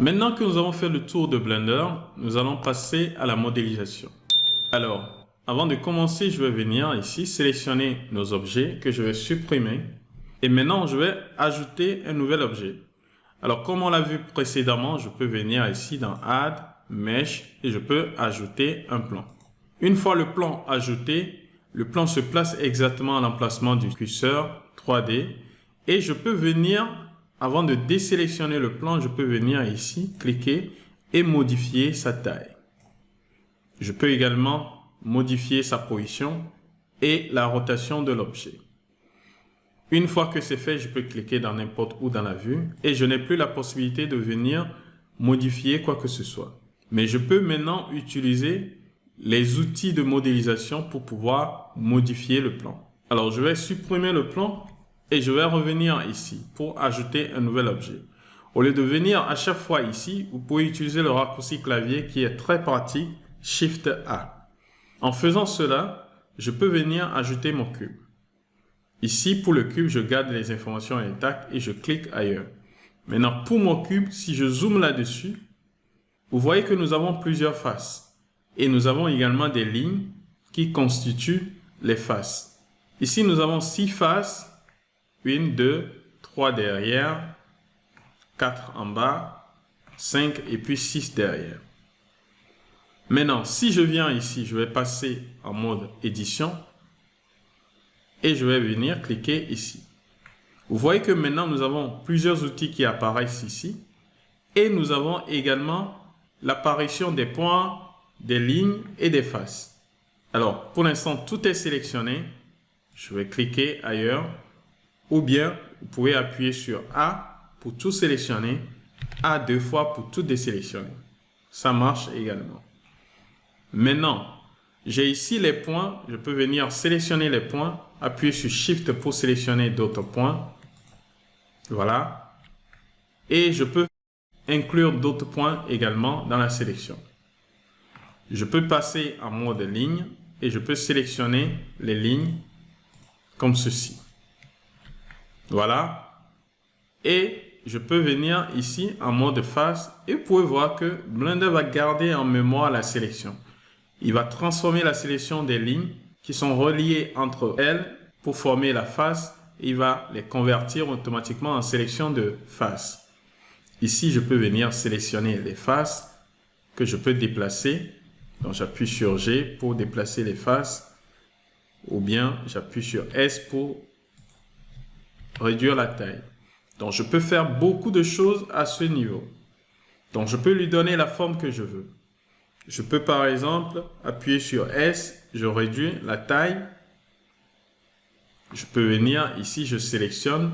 Maintenant que nous avons fait le tour de Blender, nous allons passer à la modélisation. Alors, avant de commencer, je vais venir ici sélectionner nos objets que je vais supprimer. Et maintenant, je vais ajouter un nouvel objet. Alors, comme on l'a vu précédemment, je peux venir ici dans Add, Mesh et je peux ajouter un plan. Une fois le plan ajouté, le plan se place exactement à l'emplacement du curseur 3D et je peux venir, avant de désélectionner le plan, je peux venir ici, cliquer et modifier sa taille. Je peux également modifier sa position et la rotation de l'objet. Une fois que c'est fait, je peux cliquer dans n'importe où dans la vue et je n'ai plus la possibilité de venir modifier quoi que ce soit. Mais je peux maintenant utiliser les outils de modélisation pour pouvoir modifier le plan. Alors, je vais supprimer le plan et je vais revenir ici pour ajouter un nouvel objet. Au lieu de venir à chaque fois ici, vous pouvez utiliser le raccourci clavier qui est très pratique, Shift A. En faisant cela, je peux venir ajouter mon cube. Ici, pour le cube, je garde les informations intactes et je clique ailleurs. Maintenant, pour mon cube, si je zoome là-dessus, vous voyez que nous avons plusieurs faces. Et nous avons également des lignes qui constituent les faces. Ici, nous avons 6 faces. 1, 2, 3 derrière, 4 en bas, 5 et puis 6 derrière. Maintenant, si je viens ici, je vais passer en mode édition. Et je vais venir cliquer ici. Vous voyez que maintenant, nous avons plusieurs outils qui apparaissent ici. Et nous avons également l'apparition des points, des lignes et des faces. Alors, pour l'instant, tout est sélectionné. Je vais cliquer ailleurs. Ou bien, vous pouvez appuyer sur A pour tout sélectionner. A 2 fois pour tout désélectionner. Ça marche également. Maintenant, j'ai ici les points. Je peux venir sélectionner les points. Appuyer sur Shift pour sélectionner d'autres points. Voilà. Et je peux inclure d'autres points également dans la sélection. Je peux passer en mode ligne et je peux sélectionner les lignes comme ceci. Voilà. Et je peux venir ici en mode face et vous pouvez voir que Blender va garder en mémoire la sélection. Il va transformer la sélection des lignes qui sont reliées entre elles pour former la face et il va les convertir automatiquement en sélection de face. Ici, je peux venir sélectionner les faces que je peux déplacer. Donc, j'appuie sur G pour déplacer les faces ou bien j'appuie sur S pour réduire la taille. Donc, je peux faire beaucoup de choses à ce niveau. Donc, je peux lui donner la forme que je veux. Je peux par exemple appuyer sur S, je réduis la taille. Je peux venir ici, je sélectionne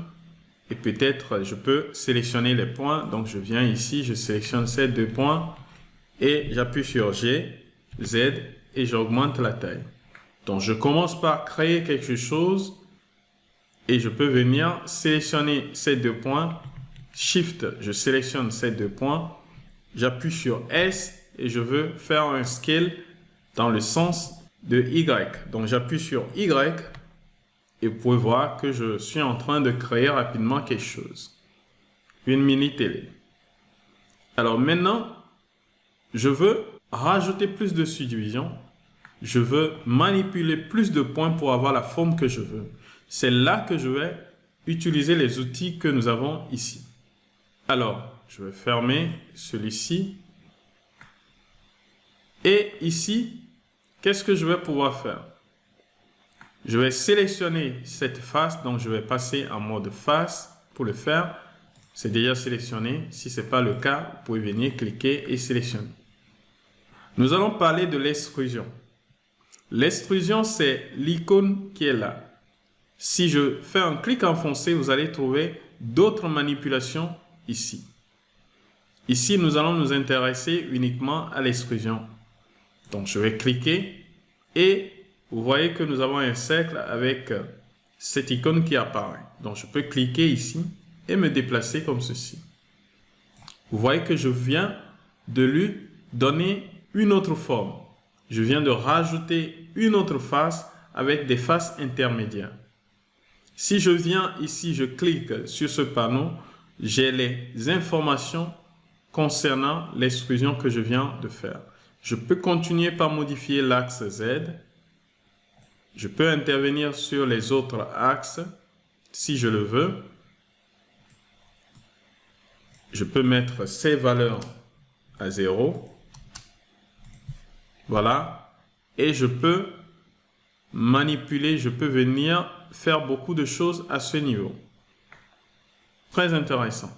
et peut-être je peux sélectionner les points. Donc je viens ici, je sélectionne ces 2 points et j'appuie sur G, Z et j'augmente la taille. Donc je commence par créer quelque chose et je peux venir sélectionner ces 2 points. Shift, je sélectionne ces 2 points. J'appuie sur S et je veux faire un scale dans le sens de Y. Donc, j'appuie sur Y et vous pouvez voir que je suis en train de créer rapidement quelque chose. Une mini télé. Alors maintenant, je veux rajouter plus de subdivision. Je veux manipuler plus de points pour avoir la forme que je veux. C'est là que je vais utiliser les outils que nous avons ici. Alors, je vais fermer celui-ci. Et ici, qu'est-ce que je vais pouvoir faire? Je vais sélectionner cette face, donc je vais passer en mode face pour le faire. C'est déjà sélectionné. Si ce n'est pas le cas, vous pouvez venir cliquer et sélectionner. Nous allons parler de l'extrusion. L'extrusion, c'est l'icône qui est là. Si je fais un clic enfoncé, vous allez trouver d'autres manipulations ici. Ici, nous allons nous intéresser uniquement à l'extrusion. Donc, je vais cliquer et vous voyez que nous avons un cercle avec cette icône qui apparaît. Donc, je peux cliquer ici et me déplacer comme ceci. Vous voyez que je viens de lui donner une autre forme. Je viens de rajouter une autre face avec des faces intermédiaires. Si je viens ici, je clique sur ce panneau, j'ai les informations concernant l'extrusion que je viens de faire. Je peux continuer par modifier l'axe Z. Je peux intervenir sur les autres axes si je le veux. Je peux mettre ces valeurs à 0. Voilà. Et je peux manipuler, je peux venir faire beaucoup de choses à ce niveau. Très intéressant.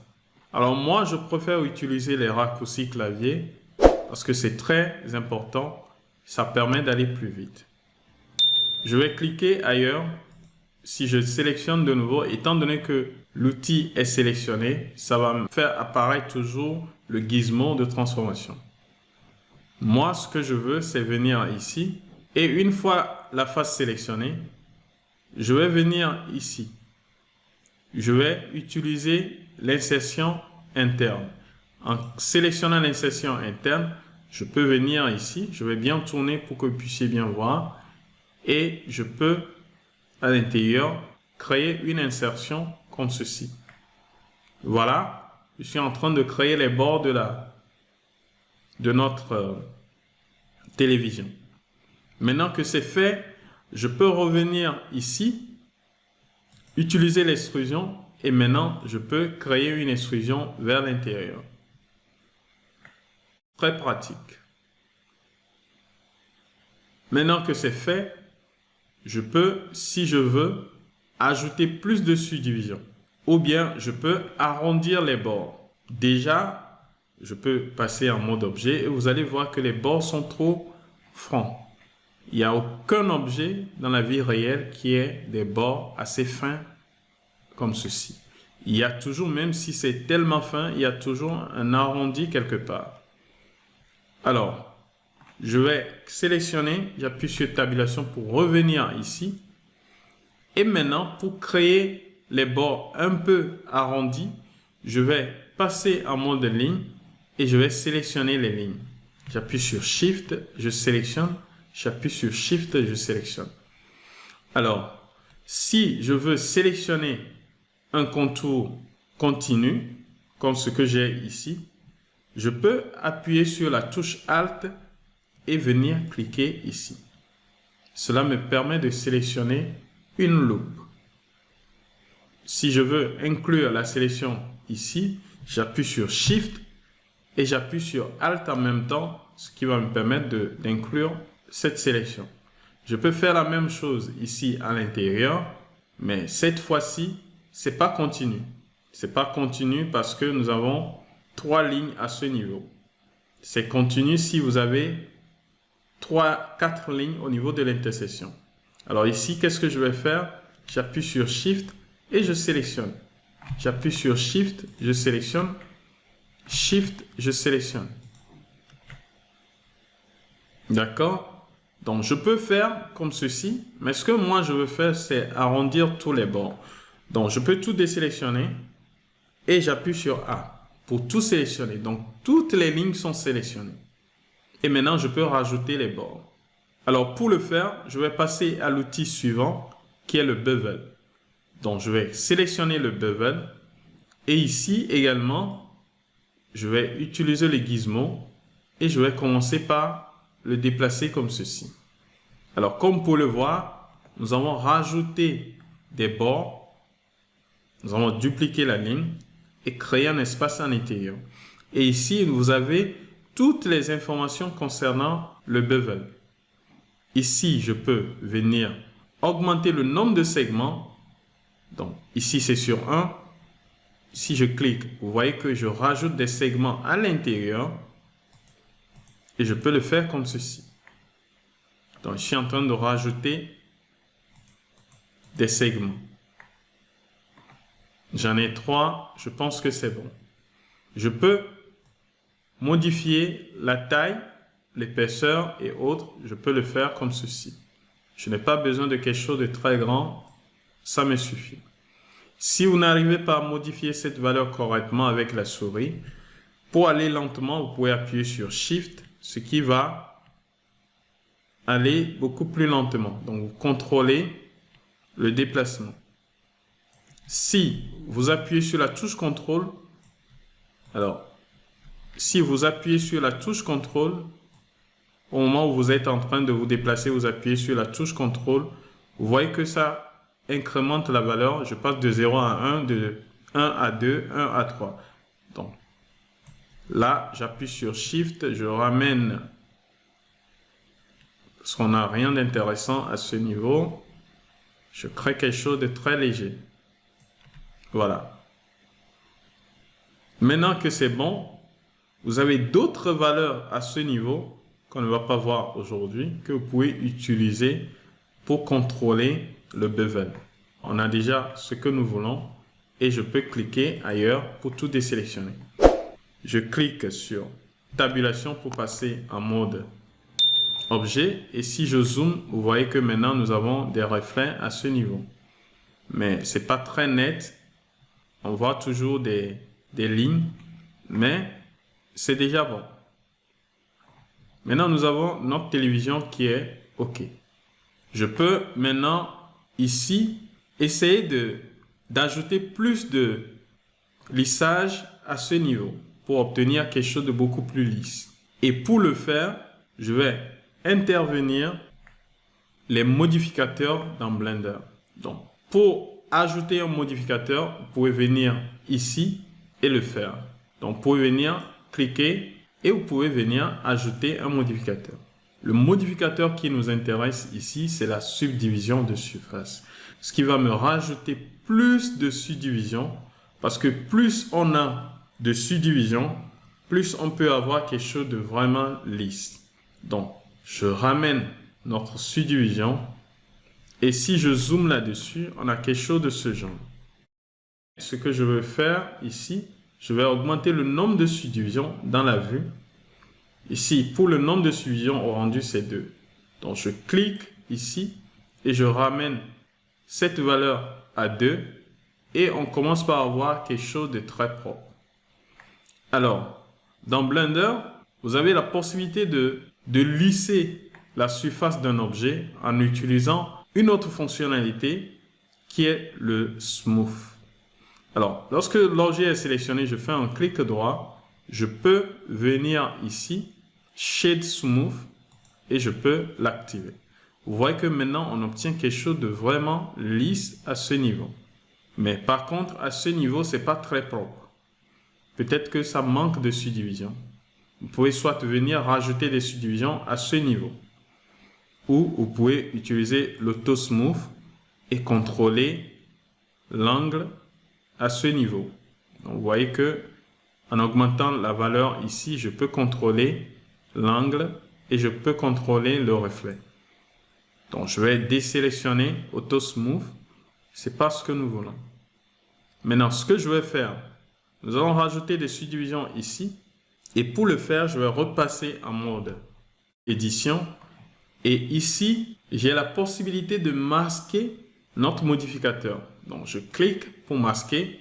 Alors moi, je préfère utiliser les raccourcis clavier parce que c'est très important. Ça permet d'aller plus vite. Je vais cliquer ailleurs. Si je sélectionne de nouveau, étant donné que l'outil est sélectionné, ça va me faire apparaître toujours le gizmo de transformation. Moi, ce que je veux, c'est venir ici. Et une fois la face sélectionnée, je vais venir ici. Je vais utiliser l'insertion interne. En sélectionnant l'insertion interne, je peux venir ici. Je vais bien tourner pour que vous puissiez bien voir. Et je peux, à l'intérieur, créer une insertion comme ceci. Voilà. Je suis en train de créer les bords de notre télévision. Maintenant que c'est fait, je peux revenir ici, utiliser l'extrusion et maintenant je peux créer une extrusion vers l'intérieur. Très pratique. Maintenant que c'est fait, je peux, si je veux, ajouter plus de subdivisions ou bien je peux arrondir les bords. Déjà, je peux passer en mode objet et vous allez voir que les bords sont trop francs. Il n'y a aucun objet dans la vie réelle qui ait des bords assez fins comme ceci. Il y a toujours, même si c'est tellement fin, il y a toujours un arrondi quelque part. Alors, je vais sélectionner, j'appuie sur tabulation pour revenir ici. Et maintenant, pour créer les bords un peu arrondis, je vais passer en mode ligne et je vais sélectionner les lignes. J'appuie sur Shift, je sélectionne. J'appuie sur Shift, je sélectionne. Alors, si je veux sélectionner un contour continu, comme ce que j'ai ici, je peux appuyer sur la touche Alt et venir cliquer ici. Cela me permet de sélectionner une loupe. Si je veux inclure la sélection ici, j'appuie sur Shift et j'appuie sur Alt en même temps, ce qui va me permettre d'inclure cette sélection. Je peux faire la même chose ici à l'intérieur, mais cette fois-ci, c'est pas continu. C'est pas continu parce que nous avons 3 lignes à ce niveau. C'est continu si vous avez 4 lignes au niveau de l'intersection. Alors ici, qu'est-ce que je vais faire? J'appuie sur Shift et je sélectionne. J'appuie sur Shift, je sélectionne. Shift, je sélectionne. D'accord? Donc, je peux faire comme ceci, mais ce que moi je veux faire, c'est arrondir tous les bords. Donc, je peux tout désélectionner et j'appuie sur A pour tout sélectionner. Donc, toutes les lignes sont sélectionnées. Et maintenant, je peux rajouter les bords. Alors, pour le faire, je vais passer à l'outil suivant qui est le bevel. Donc, je vais sélectionner le bevel et ici également, je vais utiliser les gizmos et je vais commencer par le déplacer comme ceci. Alors, comme vous pouvez le voir, nous avons rajouté des bords. Nous avons dupliqué la ligne et créé un espace à l'intérieur. Et ici, vous avez toutes les informations concernant le bevel. Ici, je peux venir augmenter le nombre de segments. Donc, ici, c'est sur 1. Si je clique, vous voyez que je rajoute des segments à l'intérieur. Et je peux le faire comme ceci. Donc, je suis en train de rajouter des segments. J'en ai 3. Je pense que c'est bon. Je peux modifier la taille, l'épaisseur et autres. Je peux le faire comme ceci. Je n'ai pas besoin de quelque chose de très grand. Ça me suffit. Si vous n'arrivez pas à modifier cette valeur correctement avec la souris, pour aller lentement, vous pouvez appuyer sur Shift, ce qui va aller beaucoup plus lentement. Donc, vous contrôlez le déplacement. Si vous appuyez sur la touche contrôle, alors, si vous appuyez sur la touche contrôle, au moment où vous êtes en train de vous déplacer, vous appuyez sur la touche contrôle, vous voyez que ça incrémente la valeur. Je passe de 0 à 1, de 1 à 2, 1 à 3. Donc, là, j'appuie sur Shift, je ramène, parce qu'on n'a rien d'intéressant à ce niveau. Je crée quelque chose de très léger. Voilà. Maintenant que c'est bon, vous avez d'autres valeurs à ce niveau qu'on ne va pas voir aujourd'hui, que vous pouvez utiliser pour contrôler le bevel. On a déjà ce que nous voulons et je peux cliquer ailleurs pour tout désélectionner. Je clique sur tabulation pour passer en mode objet et si je zoome, vous voyez que maintenant nous avons des reflets à ce niveau. Mais c'est pas très net. On voit toujours des lignes, mais c'est déjà bon. Maintenant, nous avons notre télévision qui est OK. Je peux maintenant, ici, essayer d'ajouter plus de lissage à ce niveau pour obtenir quelque chose de beaucoup plus lisse. Et pour le faire, je vais intervenir les modificateurs dans Blender. Donc, pour ajouter un modificateur, vous pouvez venir ici et le faire. Donc, vous pouvez venir cliquer et vous pouvez venir ajouter un modificateur. Le modificateur qui nous intéresse ici, c'est la subdivision de surface. Ce qui va me rajouter plus de subdivision parce que plus on a de subdivision, plus on peut avoir quelque chose de vraiment lisse. Donc, je ramène notre subdivision et si je zoome là-dessus, on a quelque chose de ce genre. Ce que je veux faire ici, je vais augmenter le nombre de subdivisions dans la vue. Ici, pour le nombre de subdivisions au rendu, c'est 2. Donc, je clique ici et je ramène cette valeur à 2 et on commence par avoir quelque chose de très propre. Alors, dans Blender, vous avez la possibilité de lisser la surface d'un objet en utilisant une autre fonctionnalité qui est le Smooth. Alors, lorsque l'objet est sélectionné, je fais un clic droit. Je peux venir ici, Shade Smooth, et je peux l'activer. Vous voyez que maintenant, on obtient quelque chose de vraiment lisse à ce niveau. Mais par contre, à ce niveau, ce n'est pas très propre. Peut-être que ça manque de subdivision. Vous pouvez soit venir rajouter des subdivisions à ce niveau. Ou vous pouvez utiliser l'Auto Smooth et contrôler l'angle à ce niveau. Donc, vous voyez que en augmentant la valeur ici, je peux contrôler l'angle et je peux contrôler le reflet. Donc, je vais désélectionner Auto Smooth. C'est pas ce que nous voulons. Maintenant, ce que je vais faire, nous allons rajouter des subdivisions ici. Et pour le faire, je vais repasser en mode édition. Et ici, j'ai la possibilité de masquer notre modificateur. Donc, je clique pour masquer,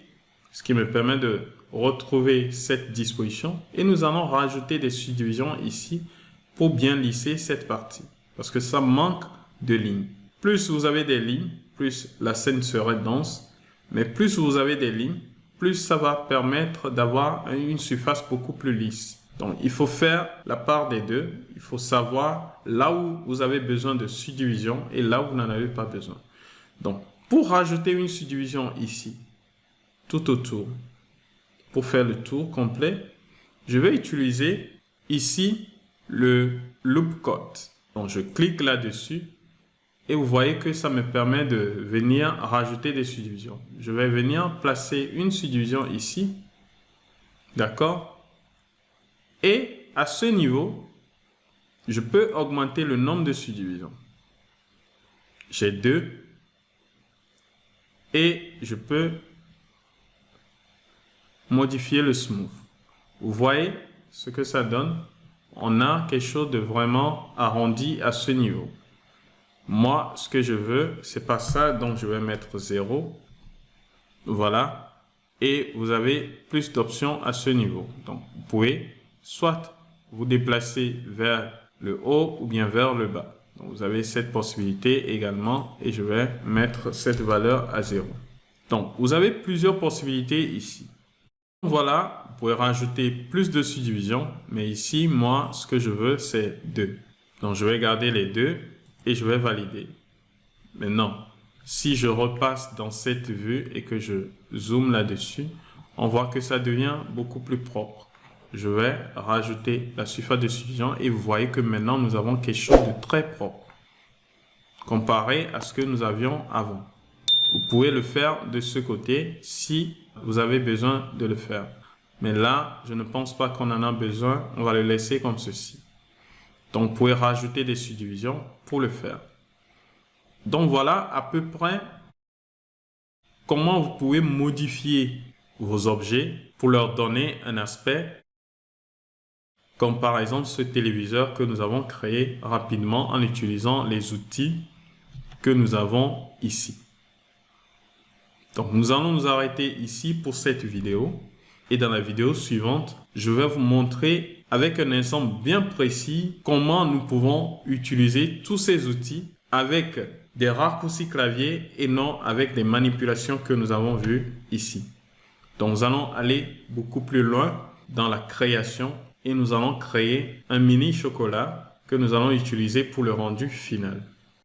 ce qui me permet de retrouver cette disposition. Et nous allons rajouter des subdivisions ici pour bien lisser cette partie. Parce que ça manque de lignes. Plus vous avez des lignes, plus la scène serait dense. Mais plus vous avez des lignes, plus ça va permettre d'avoir une surface beaucoup plus lisse. Donc, il faut faire la part des deux. Il faut savoir là où vous avez besoin de subdivision et là où vous n'en avez pas besoin. Donc, pour rajouter une subdivision ici, tout autour, pour faire le tour complet, je vais utiliser ici le Loop Cut. Donc, je clique là-dessus et vous voyez que ça me permet de venir rajouter des subdivisions. Je vais venir placer une subdivision ici. D'accord? Et à ce niveau, je peux augmenter le nombre de subdivisions. J'ai 2. Et je peux modifier le smooth. Vous voyez ce que ça donne? On a quelque chose de vraiment arrondi à ce niveau. Moi, ce que je veux, c'est pas ça, donc je vais mettre 0. Voilà. Et vous avez plus d'options à ce niveau. Donc, vous pouvez soit vous déplacer vers le haut ou bien vers le bas. Donc, vous avez cette possibilité également et je vais mettre cette valeur à 0. Donc, vous avez plusieurs possibilités ici. Voilà pouvez rajouter plus de subdivisions, mais ici, moi, ce que je veux, c'est 2. Donc, je vais garder les 2 et je vais valider. Maintenant, si je repasse dans cette vue et que je zoome là-dessus, on voit que ça devient beaucoup plus propre. Je vais rajouter la surface de subdivision et vous voyez que maintenant, nous avons quelque chose de très propre comparé à ce que nous avions avant. Vous pouvez le faire de ce côté si vous avez besoin de le faire. Mais là, je ne pense pas qu'on en a besoin. On va le laisser comme ceci. Donc, vous pouvez rajouter des subdivisions pour le faire. Donc, voilà à peu près comment vous pouvez modifier vos objets pour leur donner un aspect, comme par exemple ce téléviseur que nous avons créé rapidement en utilisant les outils que nous avons ici. Donc, nous allons nous arrêter ici pour cette vidéo. Et dans la vidéo suivante, je vais vous montrer avec un exemple bien précis comment nous pouvons utiliser tous ces outils avec des raccourcis clavier et non avec des manipulations que nous avons vues ici. Donc, nous allons aller beaucoup plus loin dans la création et nous allons créer un mini chocolat que nous allons utiliser pour le rendu final.